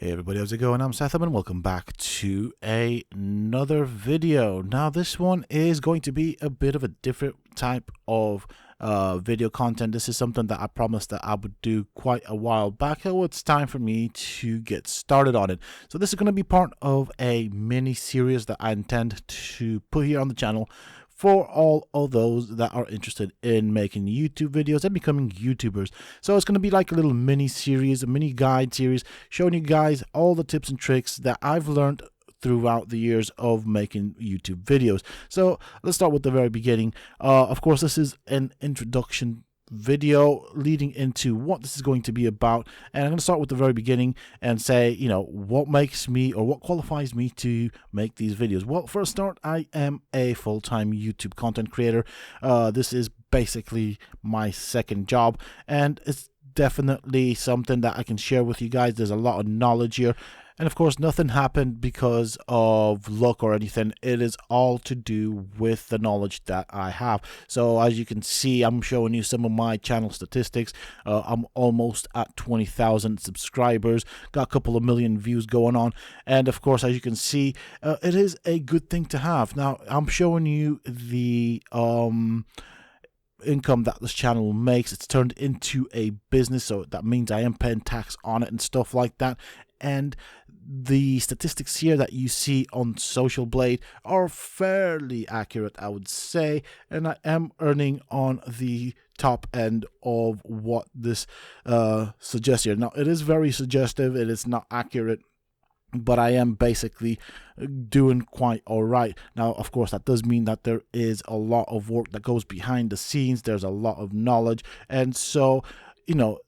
Hey everybody, how's it going? I'm Sethum and welcome back to another video. Now this one is going to be a bit of a different type of video content. This is something that I promised that I would do quite a while back, so it's time for me to get started on it. So this is going to be part of a mini series that I intend to put here on the channel for all of those that are interested in making YouTube videos and becoming YouTubers. So it's going to be like a little mini series, a mini guide series, showing you guys all the tips and tricks that I've learned throughout the years of making YouTube videos. So let's start with the very beginning. Of course, this is an introduction video leading into what this is going to be about, and I'm going to start with the very beginning and say, what makes me or what qualifies me to make these videos. Well, for a start, I am a full-time YouTube content creator. This is basically my second job, and it's definitely something that I can share with you guys. There's a lot of knowledge here. And of course, nothing happened because of luck or anything. It is all to do with the knowledge that I have. So as you can see, I'm showing you some of my channel statistics. I'm almost at 20,000 subscribers, got a couple of million views going on. And of course, as you can see, it is a good thing to have. Now, I'm showing you the income that this channel makes. It's turned into a business, so that means I am paying tax on it and stuff like that. And the statistics here that you see on Social Blade are fairly accurate, I would say, and I am earning on the top end of what this suggests here. Now, it is very suggestive, it is not accurate, but I am basically doing quite all right. Now, of course, that does mean that there is a lot of work that goes behind the scenes. There's a lot of knowledge, and so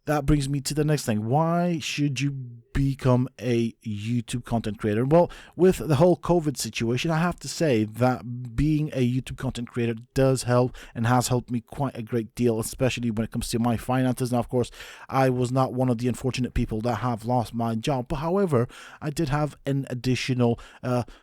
that brings me to the next thing. Why should you become a YouTube content creator? Well, with the whole COVID situation, I have to say that being a YouTube content creator does help and has helped me quite a great deal, especially when it comes to my finances. Now, of course, I was not one of the unfortunate people that have lost my job, but however, I did have an additional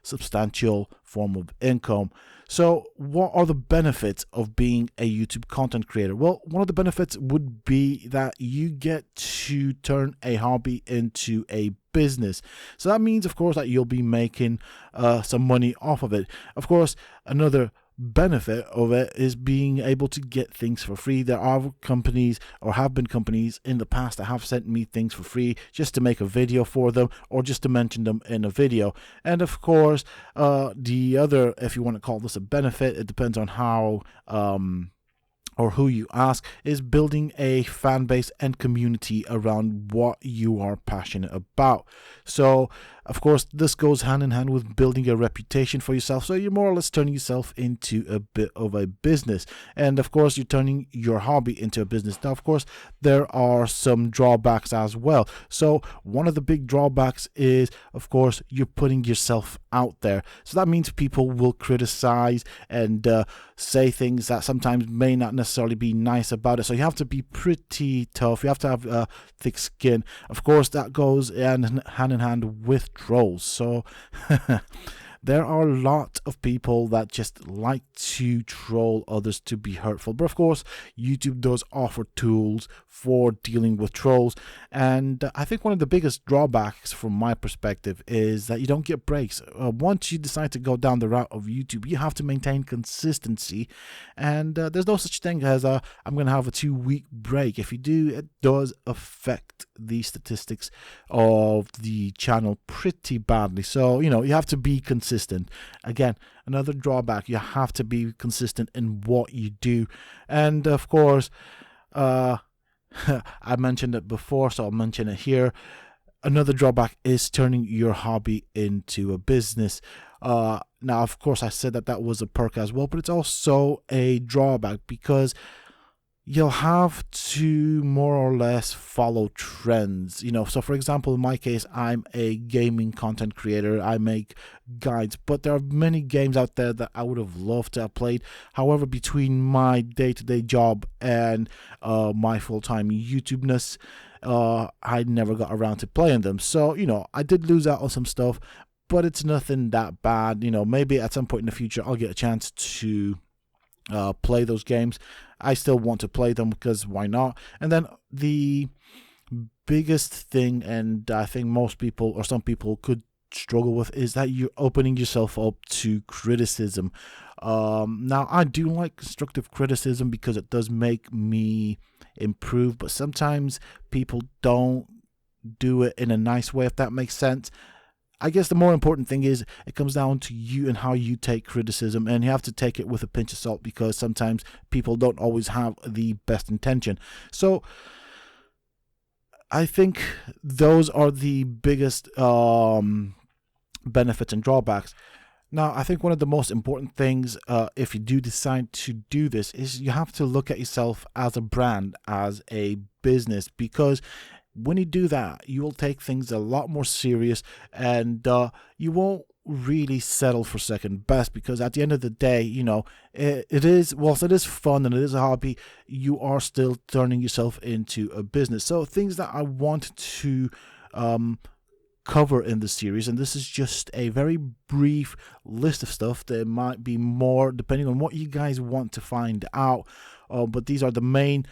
substantial form of income. So what are the benefits of being a YouTube content creator? Well, one of the benefits would be that you get to turn a hobby into a business. So that means, of course, that you'll be making some money off of it. Of course, another benefit of it is being able to get things for free. There are companies, or have been companies in the past, that have sent me things for free just to make a video for them or just to mention them in a video. And of course, the other, if you want to call this a benefit, it depends on how or who you ask, is building a fan base and community around what you are passionate about. So, of course, this goes hand in hand with building a reputation for yourself. So you're more or less turning yourself into a bit of a business. And of course, you're turning your hobby into a business. Now, of course, there are some drawbacks as well. So one of the big drawbacks is, of course, you're putting yourself out there. So that means people will criticize and say things that sometimes may not necessarily be nice about it. So you have to be pretty tough. You have to have thick skin. Of course, that goes hand in hand with trolls. So there are a lot of people that just like to troll others to be hurtful. But of course, YouTube does offer tools for dealing with trolls. And I think one of the biggest drawbacks from my perspective is that you don't get breaks. Once you decide to go down the route of YouTube, you have to maintain consistency. And there's no such thing as I'm going to have a 2-week break. If you do, it does affect the statistics of the channel pretty badly. So, you have to be consistent. Again, another drawback, you have to be consistent in what you do. And of course, I mentioned it before, so I'll mention it here. Another drawback is turning your hobby into a business. Now, of course, I said that was a perk as well, but it's also a drawback because you'll have to more or less follow trends. So for example, in my case, I'm a gaming content creator. I make guides, but there are many games out there that I would have loved to have played. However, between my day-to-day job and my full-time YouTube-ness, I never got around to playing them. So, I did lose out on some stuff, but it's nothing that bad. Maybe at some point in the future, I'll get a chance to play those games. I still want to play them because why not? And then the biggest thing, and I think most people or some people could struggle with, is that you're opening yourself up to criticism. Now, I do like constructive criticism because it does make me improve, but sometimes people don't do it in a nice way, if that makes sense. I guess the more important thing is it comes down to you and how you take criticism, and you have to take it with a pinch of salt because sometimes people don't always have the best intention. So I think those are the biggest benefits and drawbacks. Now, I think one of the most important things, if you do decide to do this, is you have to look at yourself as a brand, as a business, because when you do that, you will take things a lot more serious, and you won't really settle for second best, because at the end of the day, it is, whilst it is fun and it is a hobby, you are still turning yourself into a business. So things that I want to cover in the series, and this is just a very brief list of stuff. There might be more depending on what you guys want to find out, but these are the main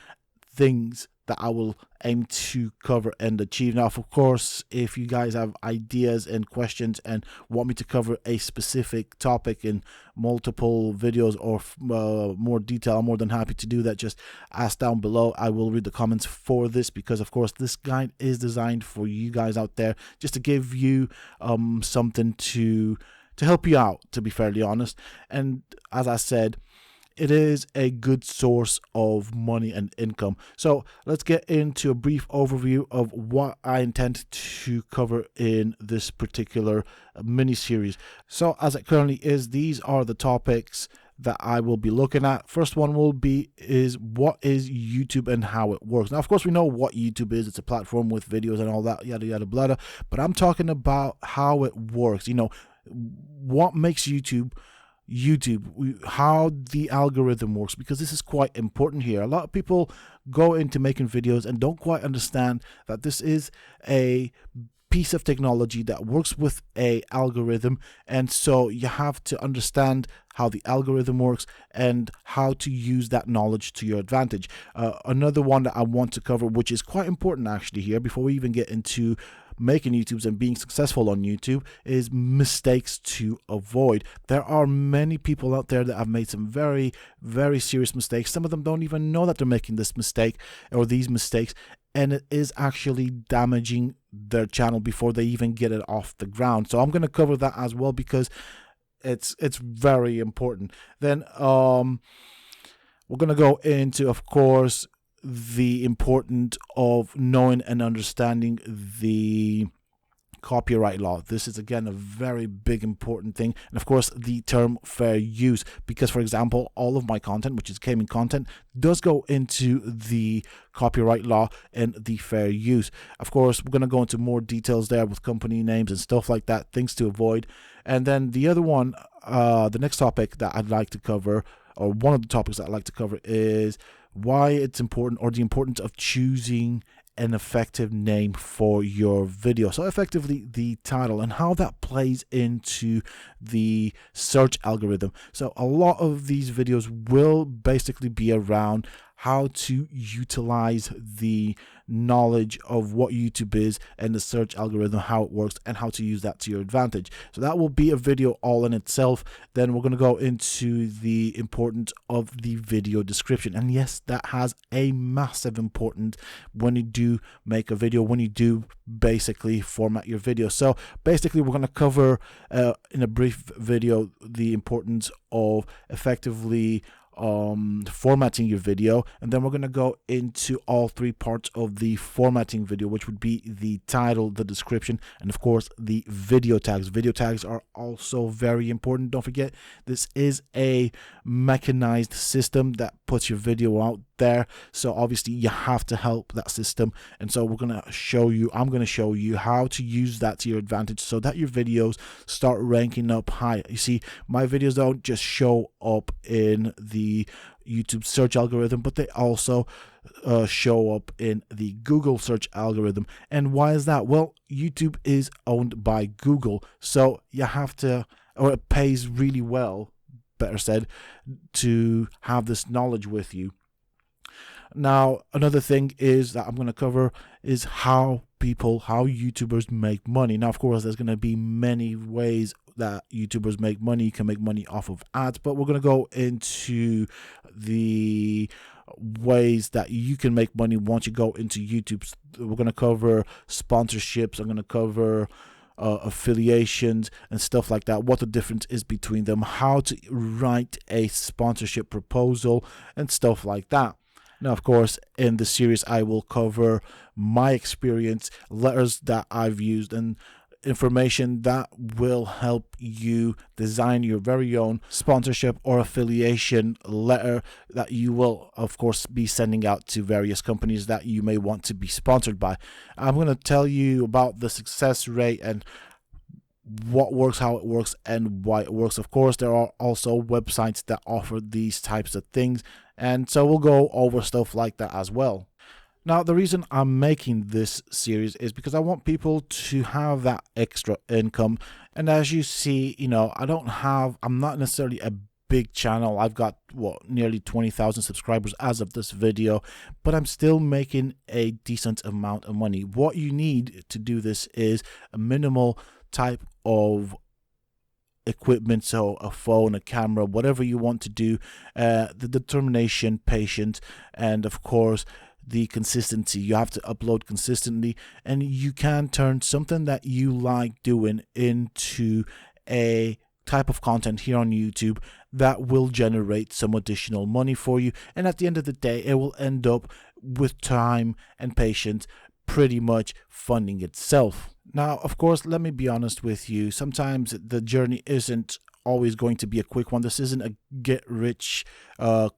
things that I will aim to cover and achieve. Now, of course, if you guys have ideas and questions and want me to cover a specific topic in multiple videos or more detail, I'm more than happy to do that. Just ask down below. I will read the comments for this, because of course this guide is designed for you guys out there, just to give you something to help you out, to be fairly honest. And as I said, it is a good source of money and income. So let's get into a brief overview of what I intend to cover in this particular mini series. So as it currently is, these are the topics that I will be looking at. First one is what is YouTube and how it works. Now, of course, we know what YouTube is. It's a platform with videos and all that, yada yada blah. But I'm talking about how it works. What makes YouTube, how the algorithm works, because this is quite important here. A lot of people go into making videos and don't quite understand that this is a piece of technology that works with a algorithm, and so you have to understand how the algorithm works and how to use that knowledge to your advantage. Another one that I want to cover, which is quite important actually here, before we even get into making YouTubes and being successful on YouTube, is mistakes to avoid. There are many people out there that have made some very, very serious mistakes. Some of them don't even know that they're making this mistake or these mistakes, and it is actually damaging their channel before they even get it off the ground. So I'm going to cover that as well, because it's very important. Then we're going to go into, of course, the importance of knowing and understanding the copyright law. This is again a very big important thing, and of course the term fair use, because for example, all of my content, which is gaming content, does go into the copyright law and the fair use. Of course, we're going to go into more details there with company names and stuff like that, things to avoid. And then the other one, the next topic that I'd like to cover, or one of the topics that I'd like to cover, is why it's important, or the importance of choosing an effective name for your video. So effectively the title and how that plays into the search algorithm. So a lot of these videos will basically be around how to utilize the knowledge of what YouTube is and the search algorithm, how it works, and how to use that to your advantage. So that will be a video all in itself. Then we're going to go into the importance of the video description, and yes, that has a massive importance when you do make a video, when you do basically format your video. So basically we're going to cover in a brief video the importance of effectively formatting your video, and then we're going to go into all three parts of the formatting video, which would be the title, the description, and of course the video tags. Video tags are also very important. Don't forget, this is a mechanized system that puts your video out there, so obviously you have to help that system, and so I'm going to show you how to use that to your advantage so that your videos start ranking up high. You see, my videos don't just show up in the YouTube search algorithm, but they also show up in the Google search algorithm. And why is that? Well, YouTube is owned by Google, so you have to, or it pays really well, better said, to have this knowledge with you. Now, another thing is that I'm going to cover is how YouTubers make money. Now, of course, there's going to be many ways that YouTubers make money. You can make money off of ads, but we're going to go into the ways that you can make money once you go into YouTube. We're going to cover sponsorships. I'm going to cover affiliations and stuff like that, what the difference is between them, how to write a sponsorship proposal and stuff like that. Now, of course, in the series, I will cover my experience, letters that I've used, and information that will help you design your very own sponsorship or affiliation letter that you will, of course, be sending out to various companies that you may want to be sponsored by. I'm going to tell you about the success rate and what works, how it works, and why it works. Of course, there are also websites that offer these types of things, and so we'll go over stuff like that as well. Now, the reason I'm making this series is because I want people to have that extra income. And as you see, I'm not necessarily a big channel. I've got nearly 20,000 subscribers as of this video, but I'm still making a decent amount of money. What you need to do this is a minimal type of equipment, so a phone, a camera, whatever you want to do, the determination, patience, and of course the consistency. You have to upload consistently, and you can turn something that you like doing into a type of content here on YouTube that will generate some additional money for you. And at the end of the day, it will end up, with time and patience, pretty much funding itself. Now, of course, let me be honest with you. Sometimes the journey isn't always going to be a quick one. This isn't a get rich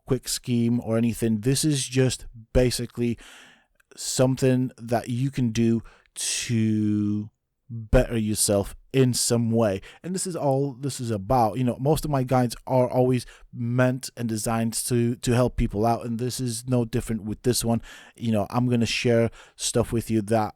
quick scheme or anything. This is just basically something that you can do to better yourself in some way. And this is all this is about. Most of my guides are always meant and designed to help people out, and this is no different with this one. I'm going to share stuff with you that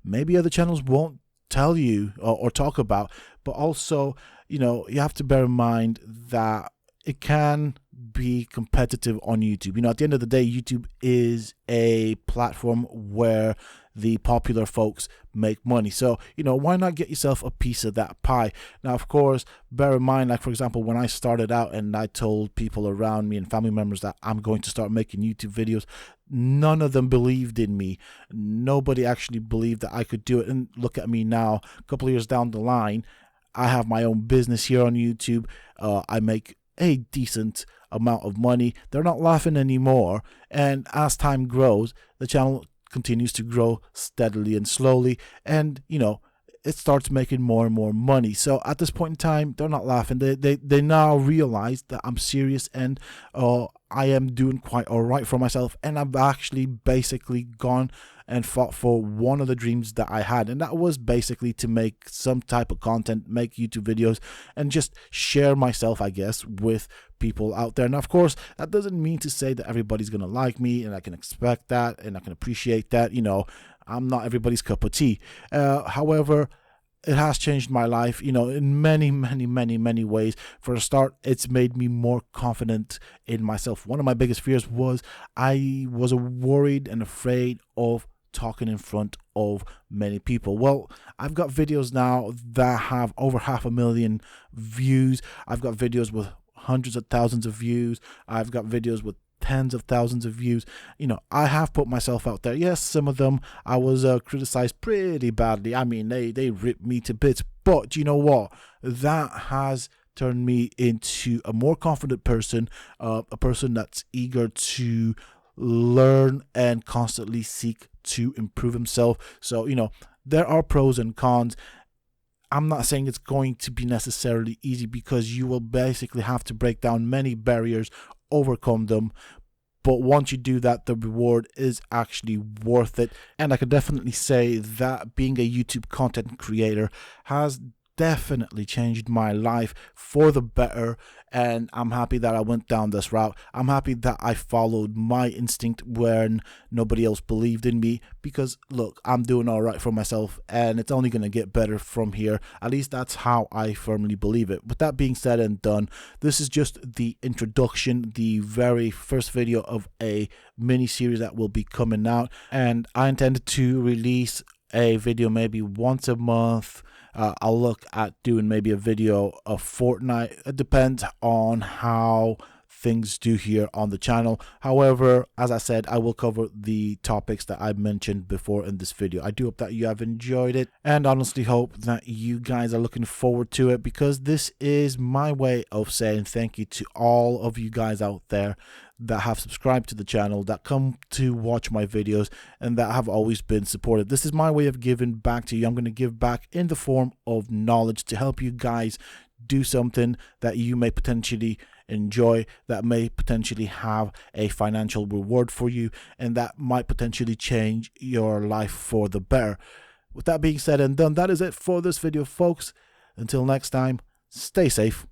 maybe other channels won't tell you or talk about, but also you have to bear in mind that it can be competitive on YouTube. At the end of the day, YouTube is a platform where the popular folks make money. So, why not get yourself a piece of that pie? Now, of course, bear in mind, like, for example, when I started out and I told people around me and family members that I'm going to start making YouTube videos, none of them believed in me. Nobody actually believed that I could do it. And look at me now, a couple of years down the line, I have my own business here on YouTube. I make a decent amount of money. They're not laughing anymore. And as time grows, the channel continues to grow steadily and slowly. And, it starts making more and more money. So at this point in time, they're not laughing. They now realize that I'm serious, and I am doing quite all right for myself. And I've actually basically gone and fought for one of the dreams that I had, and that was basically to make some type of content, make YouTube videos, and just share myself, I guess, with people out there. And of course, that doesn't mean to say that everybody's gonna like me, and I can expect that, and I can appreciate that. I'm not everybody's cup of tea. However, it has changed my life, in many, many, many, many ways. For a start, it's made me more confident in myself. One of my biggest fears was I was worried and afraid of talking in front of many people. Well, I've got videos now that have over 500,000 views. I've got videos with hundreds of thousands of views. I've got videos with tens of thousands of views. I have put myself out there. Yes, some of them I was criticized pretty badly. I mean, they ripped me to bits, but you know what? That has turned me into a more confident person, a person that's eager to learn and constantly seek to improve himself. So, there are pros and cons. I'm not saying it's going to be necessarily easy, because you will basically have to break down many barriers, overcome them. But once you do that, the reward is actually worth it. And I can definitely say that being a YouTube content creator has definitely changed my life for the better, and I'm happy that I went down this route. I'm happy that I followed my instinct when nobody else believed in me, because look, I'm doing all right for myself and it's only going to get better from here. At least that's how I firmly believe it. With that being said and done, this is just the introduction, the very first video of a mini series that will be coming out, and I intended to release a video maybe once a month. I'll look at doing maybe a video a fortnight. It depends on how things do here on the channel. However, as I said, I will cover the topics that I mentioned before in this video. I do hope that you have enjoyed it, and honestly hope that you guys are looking forward to it, because this is my way of saying thank you to all of you guys out there that have subscribed to the channel, that come to watch my videos, and that have always been supportive. This is my way of giving back to you. I'm going to give back in the form of knowledge to help you guys do something that you may potentially enjoy, that may potentially have a financial reward for you, and that might potentially change your life for the better. With that being said and done, that is it for this video, folks. Until next time, stay safe